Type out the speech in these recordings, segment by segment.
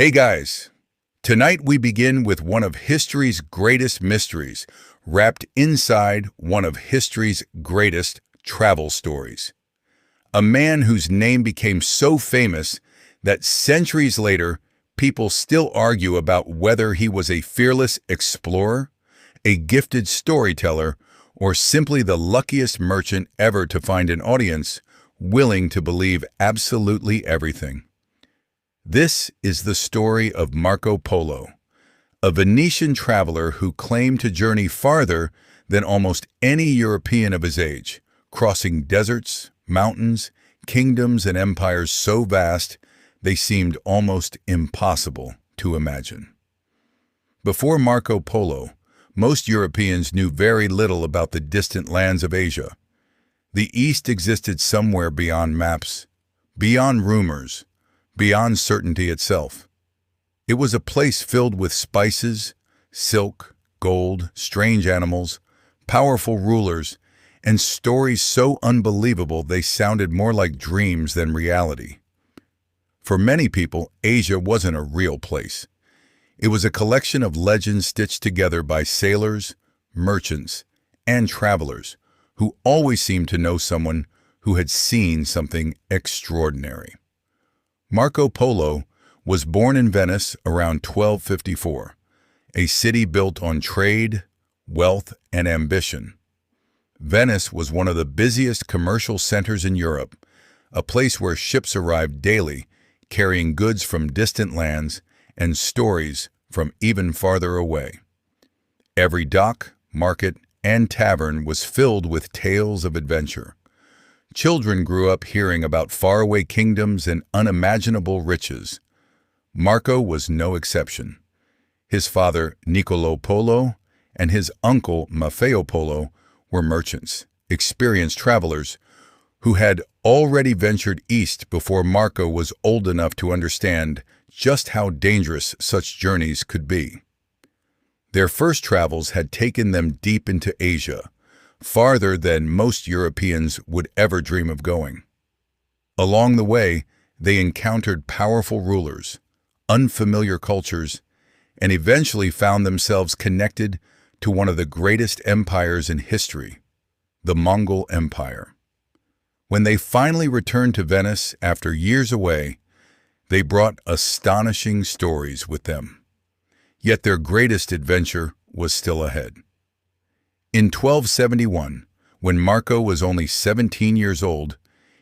Hey guys, tonight we begin with one of history's greatest mysteries, wrapped inside one of history's greatest travel stories. A man whose name became so famous that centuries later, people still argue about whether he was a fearless explorer, a gifted storyteller, or simply the luckiest merchant ever to find an audience willing to believe absolutely everything. This is the story of Marco Polo, a Venetian traveler who claimed to journey farther than almost any European of his age, crossing deserts, mountains, kingdoms, and empires so vast they seemed almost impossible to imagine. Before Marco Polo, most Europeans knew very little about the distant lands of Asia. The East existed somewhere beyond maps, beyond rumors, beyond certainty itself. It was a place filled with spices, silk, gold, strange animals, powerful rulers, and stories so unbelievable they sounded more like dreams than reality. For many people, Asia wasn't a real place. It was a collection of legends stitched together by sailors, merchants, and travelers who always seemed to know someone who had seen something extraordinary. Marco Polo was born in Venice around 1254, a city built on trade, wealth, and ambition. Venice was one of the busiest commercial centers in Europe, a place where ships arrived daily, carrying goods from distant lands and stories from even farther away. Every dock, market, and tavern was filled with tales of adventure. Children grew up hearing about faraway kingdoms and unimaginable riches. Marco was no exception. His father, Niccolo Polo, and his uncle, Maffeo Polo, were merchants, experienced travelers, who had already ventured east before Marco was old enough to understand just how dangerous such journeys could be. Their first travels had taken them deep into Asia, farther than most Europeans would ever dream of going. Along the way, they encountered powerful rulers, unfamiliar cultures, and eventually found themselves connected to one of the greatest empires in history, the Mongol Empire. When they finally returned to Venice after years away, they brought astonishing stories with them. Yet their greatest adventure was still ahead. In 1271, when Marco was only 17 years old,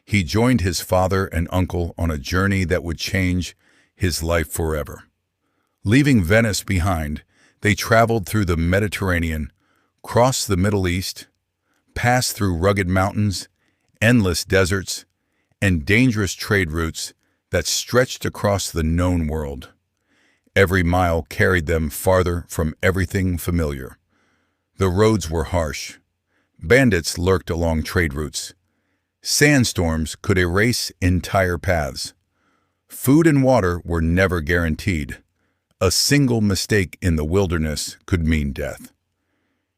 he joined his father and uncle on a journey that would change his life forever. Leaving Venice behind, they traveled through the Mediterranean, crossed the Middle East, passed through rugged mountains, endless deserts, and dangerous trade routes that stretched across the known world. Every mile carried them farther from everything familiar. The roads were harsh. Bandits lurked along trade routes. Sandstorms could erase entire paths. Food and water were never guaranteed. A single mistake in the wilderness could mean death.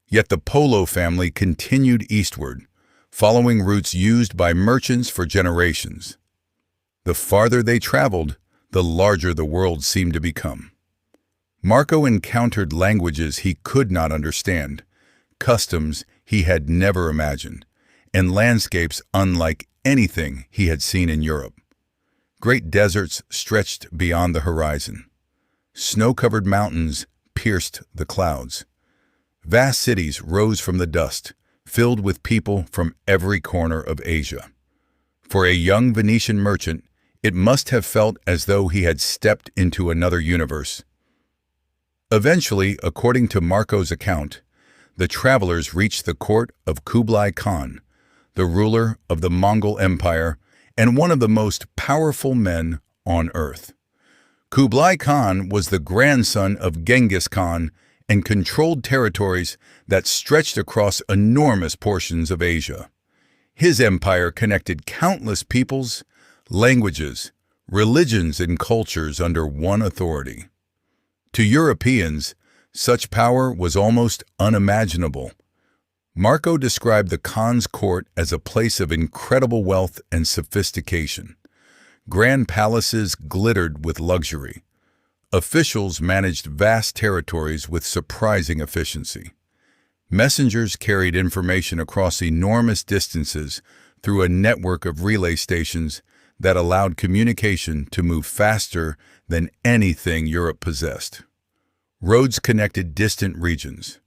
Yet the Polo family continued eastward, following routes used by merchants for generations. The farther they traveled, the larger the world seemed to become. Marco encountered languages he could not understand, customs he had never imagined, and landscapes unlike anything he had seen in Europe. Great deserts stretched beyond the horizon. Snow-covered mountains pierced the clouds. Vast cities rose from the dust, filled with people from every corner of Asia. For a young Venetian merchant, it must have felt as though he had stepped into another universe. Eventually, according to Marco's account, the travelers reached the court of Kublai Khan, the ruler of the Mongol Empire and one of the most powerful men on earth. Kublai Khan was the grandson of Genghis Khan and controlled territories that stretched across enormous portions of Asia. His empire connected countless peoples, languages, religions, and cultures under one authority. To Europeans, such power was almost unimaginable. Marco described the Khan's court as a place of incredible wealth and sophistication. Grand palaces glittered with luxury. Officials managed vast territories with surprising efficiency. Messengers carried information across enormous distances through a network of relay stations that allowed communication to move faster than anything Europe possessed. Roads connected distant regions.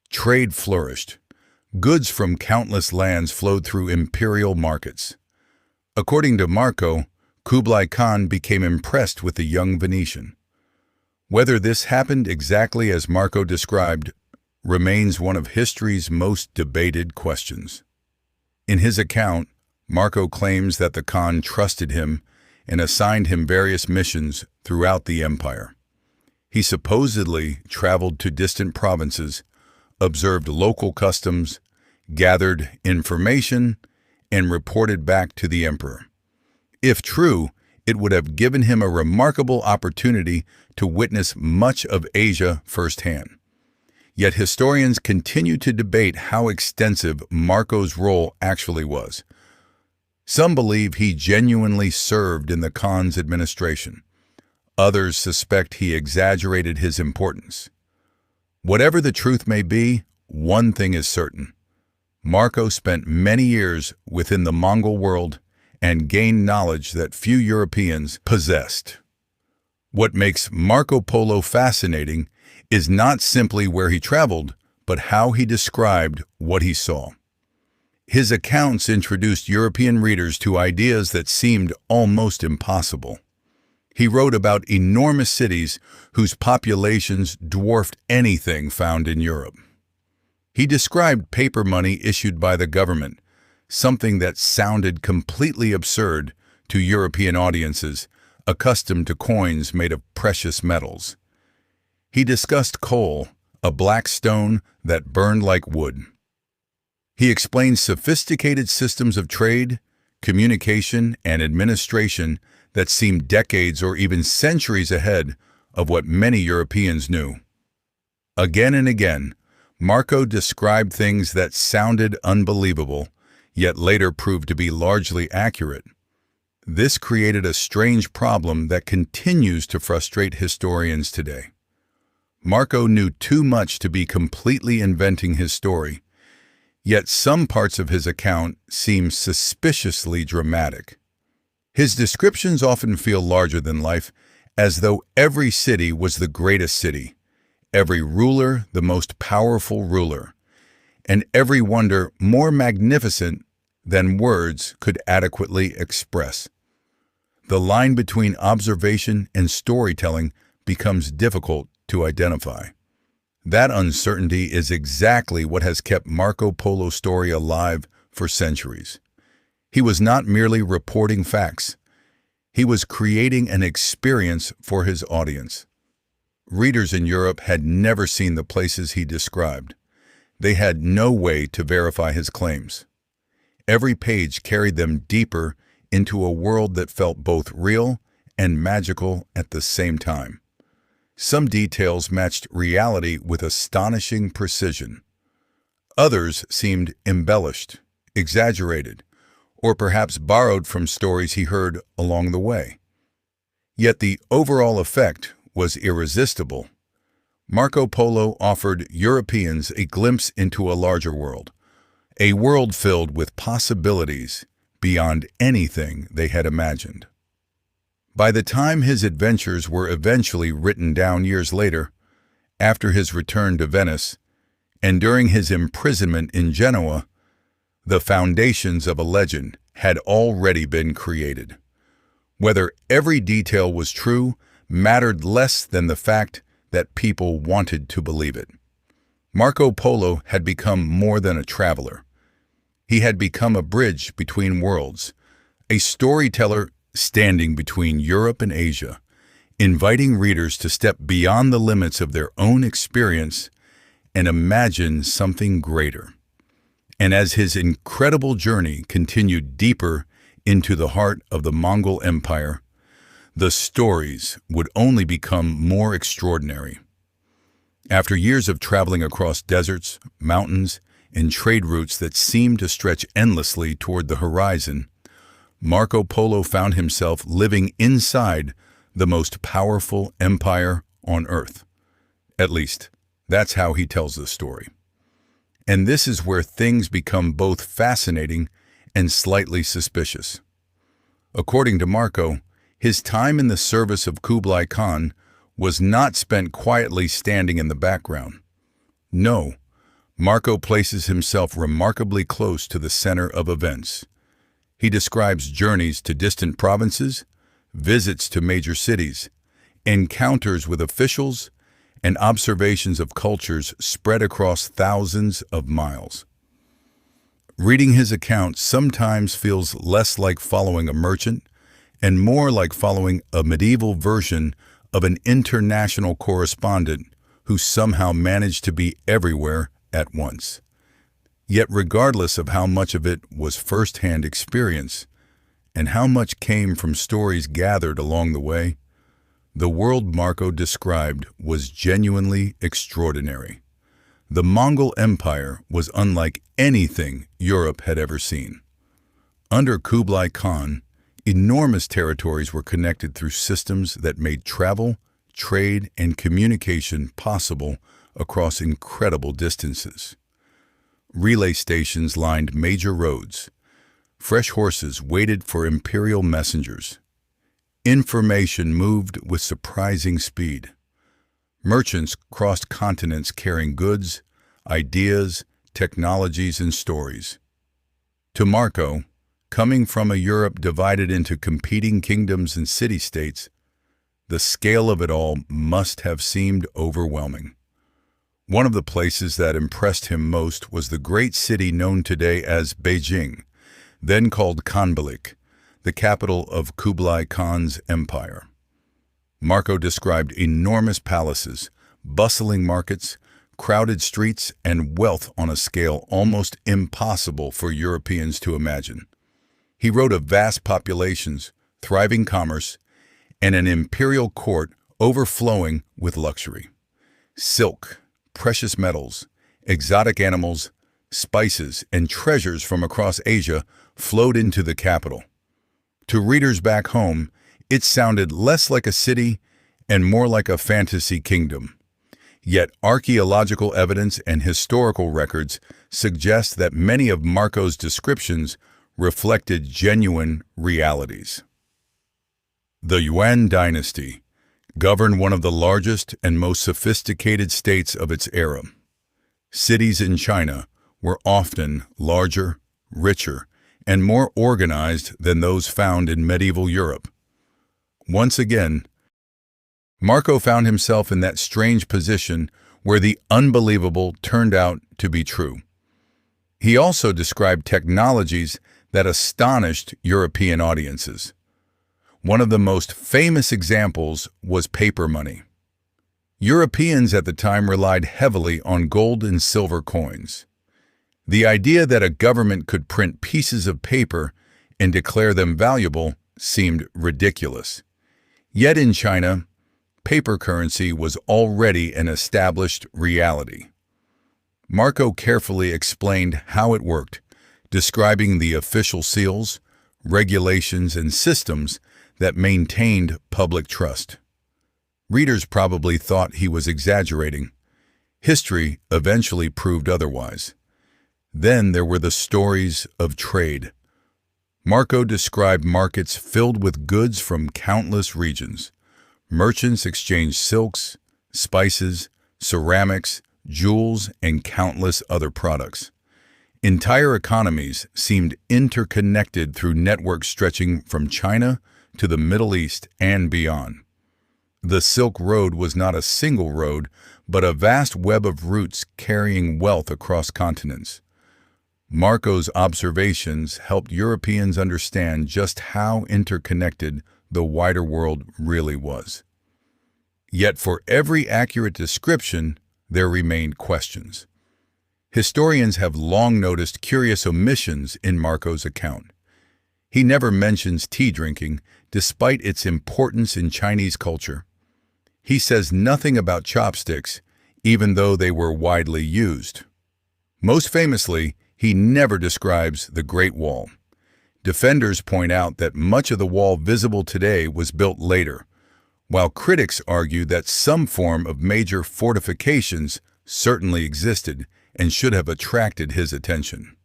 Trade flourished. Goods from countless lands flowed through imperial markets. According to Marco, Kublai Khan became impressed with the young Venetian. Whether this happened exactly as Marco described remains one of history's most debated questions. In his account, Marco claims that the Khan trusted him and assigned him various missions throughout the empire. He supposedly traveled to distant provinces, observed local customs, gathered information, and reported back to the emperor. If true, it would have given him a remarkable opportunity to witness much of Asia firsthand. Yet historians continue to debate how extensive Marco's role actually was. Some believe he genuinely served in the Khan's administration. Others suspect he exaggerated his importance. Whatever the truth may be, one thing is certain. Marco spent many years within the Mongol world and gained knowledge that few Europeans possessed. What makes Marco Polo fascinating is not simply where he traveled, but how he described what he saw. His accounts introduced European readers to ideas that seemed almost impossible. He wrote about enormous cities whose populations dwarfed anything found in Europe. He described paper money issued by the government, something that sounded completely absurd to European audiences accustomed to coins made of precious metals. He discussed coal, a black stone that burned like wood. He explained sophisticated systems of trade, communication, and administration that seemed decades or even centuries ahead of what many Europeans knew. Again and again, Marco described things that sounded unbelievable, yet later proved to be largely accurate. This created a strange problem that continues to frustrate historians today. Marco knew too much to be completely inventing his story, yet some parts of his account seem suspiciously dramatic. His descriptions often feel larger than life, as though every city was the greatest city, every ruler the most powerful ruler, and every wonder more magnificent than words could adequately express. The line between observation and storytelling becomes difficult to identify. That uncertainty is exactly what has kept Marco Polo's story alive for centuries. He was not merely reporting facts. He was creating an experience for his audience. Readers in Europe had never seen the places he described. They had no way to verify his claims. Every page carried them deeper into a world that felt both real and magical at the same time. Some details matched reality with astonishing precision. Others seemed embellished, exaggerated, or perhaps borrowed from stories he heard along the way. Yet the overall effect was irresistible. Marco Polo offered Europeans a glimpse into a larger world, a world filled with possibilities beyond anything they had imagined. By the time his adventures were eventually written down years later, after his return to Venice, and during his imprisonment in Genoa, the foundations of a legend had already been created. Whether every detail was true mattered less than the fact that people wanted to believe it. Marco Polo had become more than a traveler. He had become a bridge between worlds, a storyteller standing between Europe and Asia, inviting readers to step beyond the limits of their own experience and imagine something greater. And as his incredible journey continued deeper into the heart of the Mongol Empire, the stories would only become more extraordinary. After years of traveling across deserts, mountains, and trade routes that seemed to stretch endlessly toward the horizon, Marco Polo found himself living inside the most powerful empire on earth. At least, that's how he tells the story. And this is where things become both fascinating and slightly suspicious. According to Marco, his time in the service of Kublai Khan was not spent quietly standing in the background. No, Marco places himself remarkably close to the center of events. He describes journeys to distant provinces, visits to major cities, encounters with officials, and observations of cultures spread across thousands of miles. Reading his account sometimes feels less like following a merchant and more like following a medieval version of an international correspondent who somehow managed to be everywhere at once. Yet regardless of how much of it was first-hand experience and how much came from stories gathered along the way, the world Marco described was genuinely extraordinary. The Mongol Empire was unlike anything Europe had ever seen. Under Kublai Khan, enormous territories were connected through systems that made travel, trade, and communication possible across incredible distances. Relay stations lined major roads. Fresh horses waited for imperial messengers. Information moved with surprising speed. Merchants crossed continents carrying goods, ideas, technologies, and stories. To Marco, coming from a Europe divided into competing kingdoms and city-states, the scale of it all must have seemed overwhelming. One of the places that impressed him most was the great city known today as Beijing, then called Khanbalik, the capital of Kublai Khan's empire. Marco described enormous palaces, bustling markets, crowded streets, and wealth on a scale almost impossible for Europeans to imagine. He wrote of vast populations, thriving commerce, and an imperial court overflowing with luxury. Silk, precious metals, exotic animals, spices, and treasures from across Asia flowed into the capital. To readers back home, it sounded less like a city and more like a fantasy kingdom. Yet archaeological evidence and historical records suggest that many of Marco's descriptions reflected genuine realities. The Yuan dynasty governed one of the largest and most sophisticated states of its era. Cities in China were often larger, richer, and more organized than those found in medieval Europe. Once again, Marco found himself in that strange position where the unbelievable turned out to be true. He also described technologies that astonished European audiences. One of the most famous examples was paper money. Europeans at the time relied heavily on gold and silver coins. The idea that a government could print pieces of paper and declare them valuable seemed ridiculous. Yet in China, paper currency was already an established reality. Marco carefully explained how it worked, describing the official seals, regulations, and systems that maintained public trust. Readers probably thought he was exaggerating. History eventually proved otherwise. Then there were the stories of trade. Marco described markets filled with goods from countless regions. Merchants exchanged silks, spices, ceramics, jewels, and countless other products. Entire economies seemed interconnected through networks stretching from China to the Middle East and beyond. The Silk Road was not a single road, but a vast web of routes carrying wealth across continents. Marco's observations helped Europeans understand just how interconnected the wider world really was. Yet for every accurate description, there remained questions. Historians have long noticed curious omissions in Marco's account. He never mentions tea drinking, despite its importance in Chinese culture. He says nothing about chopsticks, even though they were widely used. Most famously, he never describes the Great Wall. Defenders point out that much of the wall visible today was built later, while critics argue that some form of major fortifications certainly existed and should have attracted his attention.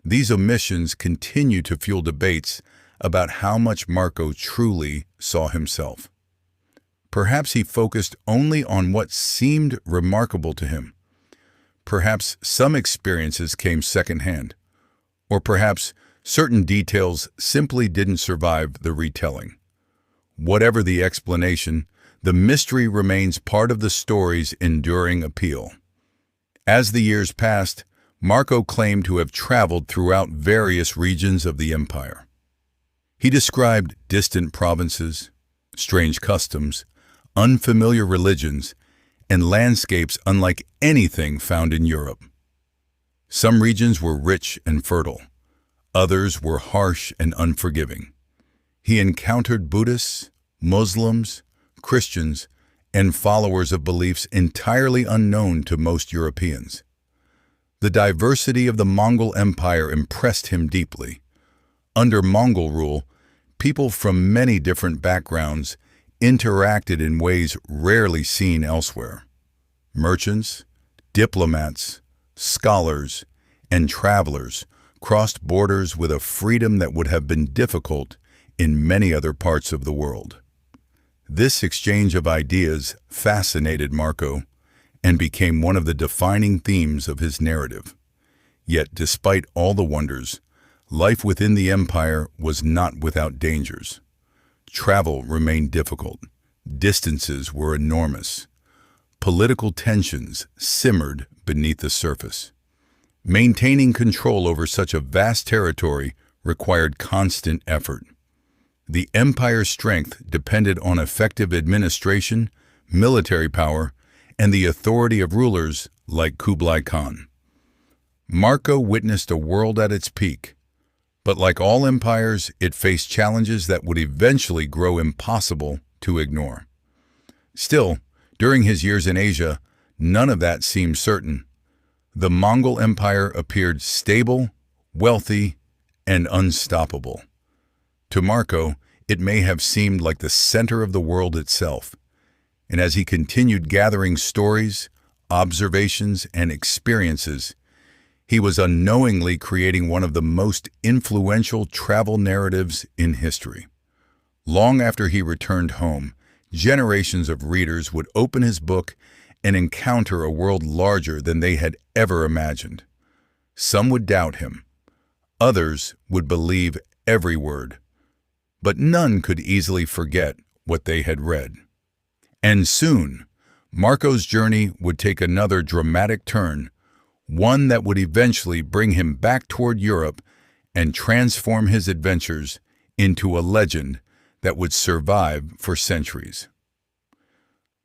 These omissions continue to fuel debates about how much Marco truly saw himself. Perhaps he focused only on what seemed remarkable to him. Perhaps some experiences came secondhand, or perhaps certain details simply didn't survive the retelling. Whatever the explanation, the mystery remains part of the story's enduring appeal. As the years passed, Marco claimed to have traveled throughout various regions of the empire. He described distant provinces, strange customs, unfamiliar religions, and landscapes unlike anything found in Europe. Some regions were rich and fertile. Others were harsh and unforgiving. He encountered Buddhists, Muslims, Christians, and followers of beliefs entirely unknown to most Europeans. The diversity of the Mongol Empire impressed him deeply. Under Mongol rule, people from many different backgrounds interacted in ways rarely seen elsewhere. Merchants, diplomats, scholars, and travelers crossed borders with a freedom that would have been difficult in many other parts of the world. This exchange of ideas fascinated Marco and became one of the defining themes of his narrative. Yet, despite all the wonders, life within the empire was not without dangers. Travel remained difficult. Distances were enormous. Political tensions simmered beneath the surface. Maintaining control over such a vast territory required constant effort. The empire's strength depended on effective administration, military power, and the authority of rulers like Kublai Khan. Marco witnessed a world at its peak, but like all empires, it faced challenges that would eventually grow impossible to ignore. Still, during his years in Asia, none of that seemed certain. The Mongol Empire appeared stable, wealthy, and unstoppable. To Marco, it may have seemed like the center of the world itself, and as he continued gathering stories, observations, and experiences, he was unknowingly creating one of the most influential travel narratives in history. Long after he returned home, generations of readers would open his book and encounter a world larger than they had ever imagined. Some would doubt him. Others would believe every word. But none could easily forget what they had read. And soon, Marco's journey would take another dramatic turn, one that would eventually bring him back toward Europe and transform his adventures into a legend that would survive for centuries.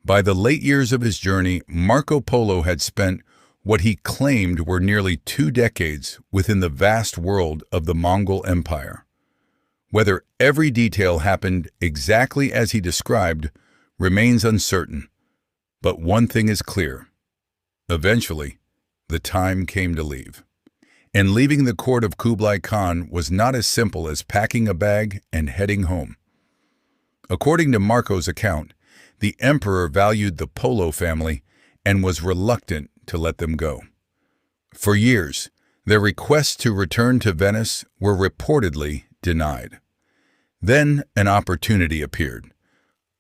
By the late years of his journey, Marco Polo had spent what he claimed were nearly 2 decades within the vast world of the Mongol Empire. Whether every detail happened exactly as he described remains uncertain, but one thing is clear. Eventually, the time came to leave. And leaving the court of Kublai Khan was not as simple as packing a bag and heading home. According to Marco's account, the emperor valued the Polo family and was reluctant to let them go. For years, their requests to return to Venice were reportedly denied. Then an opportunity appeared.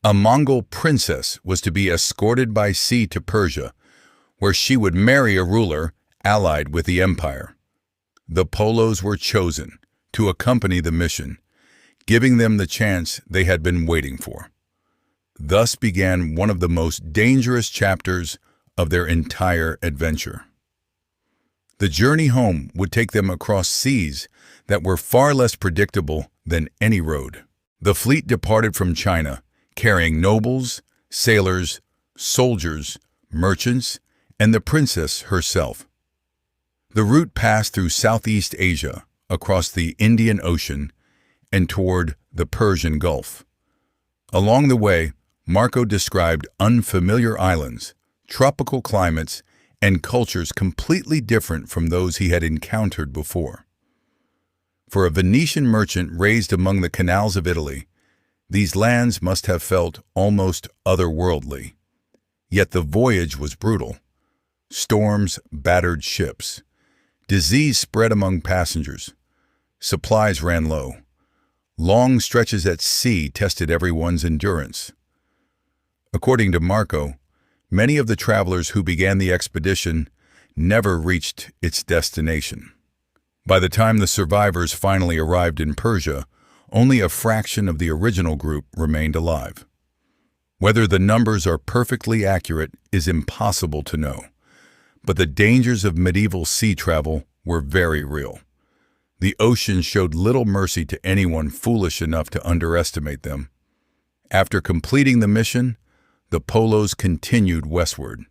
A Mongol princess was to be escorted by sea to Persia, where she would marry a ruler allied with the empire. The Polos were chosen to accompany the mission, giving them the chance they had been waiting for. Thus began one of the most dangerous chapters of their entire adventure. The journey home would take them across seas that were far less predictable than any road. The fleet departed from China, carrying nobles, sailors, soldiers, merchants, and the princess herself. The route passed through Southeast Asia, across the Indian Ocean, and toward the Persian Gulf. Along the way, Marco described unfamiliar islands, tropical climates, and cultures completely different from those he had encountered before. For a Venetian merchant raised among the canals of Italy, These lands must have felt almost otherworldly. Yet the voyage was brutal. Storms battered ships. Disease spread among passengers. Supplies ran low. Long stretches at sea tested everyone's endurance. According to Marco, many of the travelers who began the expedition never reached its destination. By the time the survivors finally arrived in Persia, only a fraction of the original group remained alive. Whether the numbers are perfectly accurate is impossible to know, but the dangers of medieval sea travel were very real. The ocean showed little mercy to anyone foolish enough to underestimate them. After completing the mission, the Polos continued westward.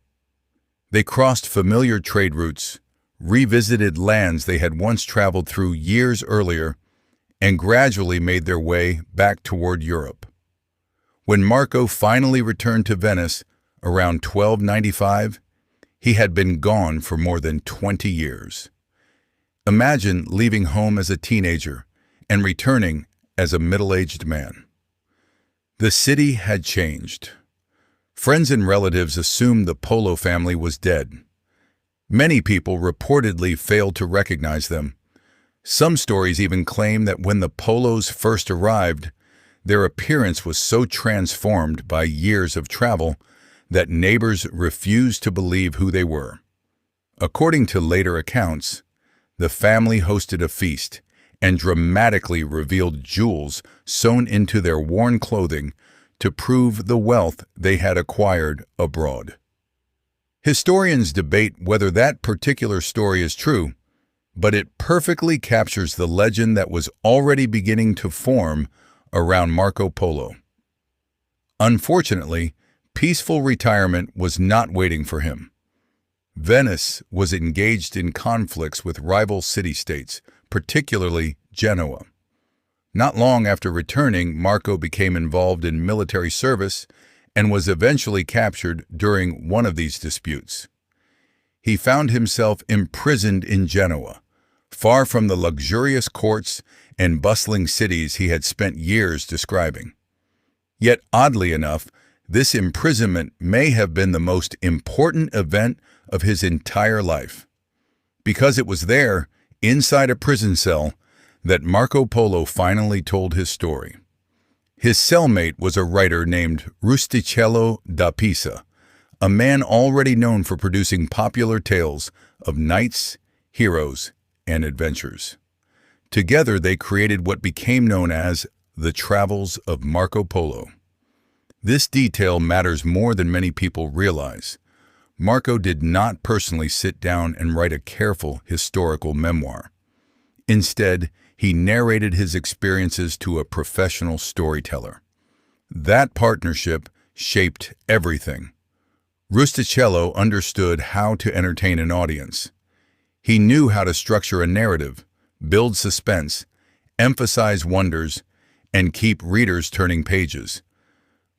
They crossed familiar trade routes, revisited lands they had once traveled through years earlier, and gradually made their way back toward Europe. When Marco finally returned to Venice around 1295, he had been gone for more than 20 years. Imagine leaving home as a teenager and returning as a middle-aged man. The city had changed. Friends and relatives assumed the Polo family was dead. Many people reportedly failed to recognize them. Some stories even claim that when the Polos first arrived, their appearance was so transformed by years of travel that neighbors refused to believe who they were. According to later accounts, the family hosted a feast and dramatically revealed jewels sewn into their worn clothing to prove the wealth they had acquired abroad. Historians debate whether that particular story is true, but it perfectly captures the legend that was already beginning to form around Marco Polo. Unfortunately, peaceful retirement was not waiting for him. Venice was engaged in conflicts with rival city-states, particularly Genoa. Not long after returning, Marco became involved in military service and was eventually captured during one of these disputes. He found himself imprisoned in Genoa, far from the luxurious courts and bustling cities he had spent years describing. Yet, oddly enough, this imprisonment may have been the most important event of his entire life, because it was there, inside a prison cell, that Marco Polo finally told his story. His cellmate was a writer named Rustichello da Pisa, a man already known for producing popular tales of knights, heroes, and adventures. Together they created what became known as the Travels of Marco Polo. This detail matters more than many people realize. Marco did not personally sit down and write a careful historical memoir. Instead, he narrated his experiences to a professional storyteller. That partnership shaped everything. Rustichello understood how to entertain an audience. He knew how to structure a narrative, build suspense, emphasize wonders, and keep readers turning pages.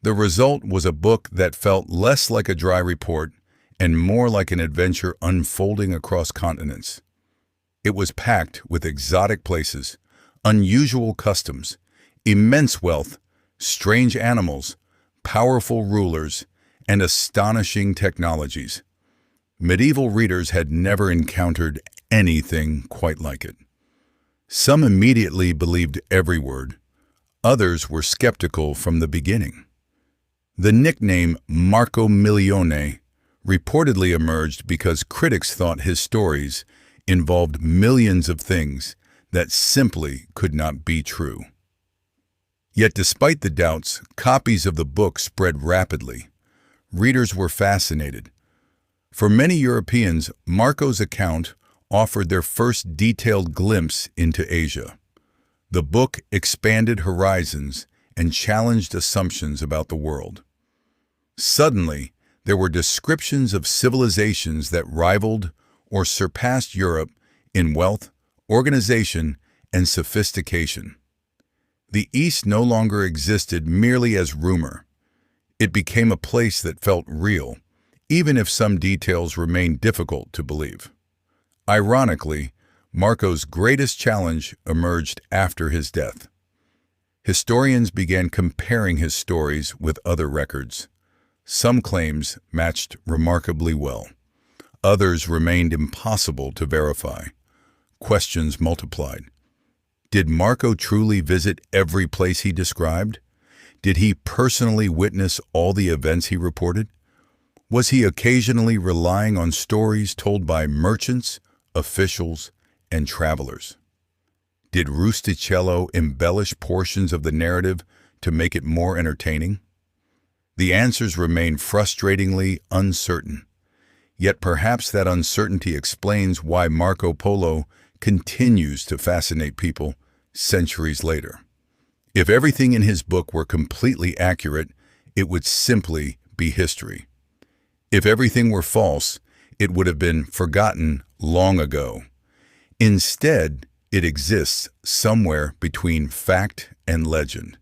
The result was a book that felt less like a dry report and more like an adventure unfolding across continents. It was packed with exotic places, unusual customs, immense wealth, strange animals, powerful rulers, and astonishing technologies. Medieval readers had never encountered anything quite like it. Some immediately believed every word. Others were skeptical from the beginning. The nickname Marco Milione reportedly emerged because critics thought his stories involved millions of things that simply could not be true. Yet despite the doubts, copies of the book spread rapidly. Readers were fascinated. For many Europeans, Marco's account offered their first detailed glimpse into Asia. The book expanded horizons and challenged assumptions about the world. Suddenly, there were descriptions of civilizations that rivaled or surpassed Europe in wealth, organization, and sophistication. The East no longer existed merely as rumor. It became a place that felt real, even if some details remained difficult to believe. Ironically, Marco's greatest challenge emerged after his death. Historians began comparing his stories with other records. Some claims matched remarkably well. Others remained impossible to verify. Questions multiplied. Did Marco truly visit every place he described? Did he personally witness all the events he reported? Was he occasionally relying on stories told by merchants, officials, and travelers? Did Rustichello embellish portions of the narrative to make it more entertaining? The answers remain frustratingly uncertain. Yet perhaps that uncertainty explains why Marco Polo continues to fascinate people centuries later. If everything in his book were completely accurate, it would simply be history. If everything were false, it would have been forgotten long ago. Instead, it exists somewhere between fact and legend.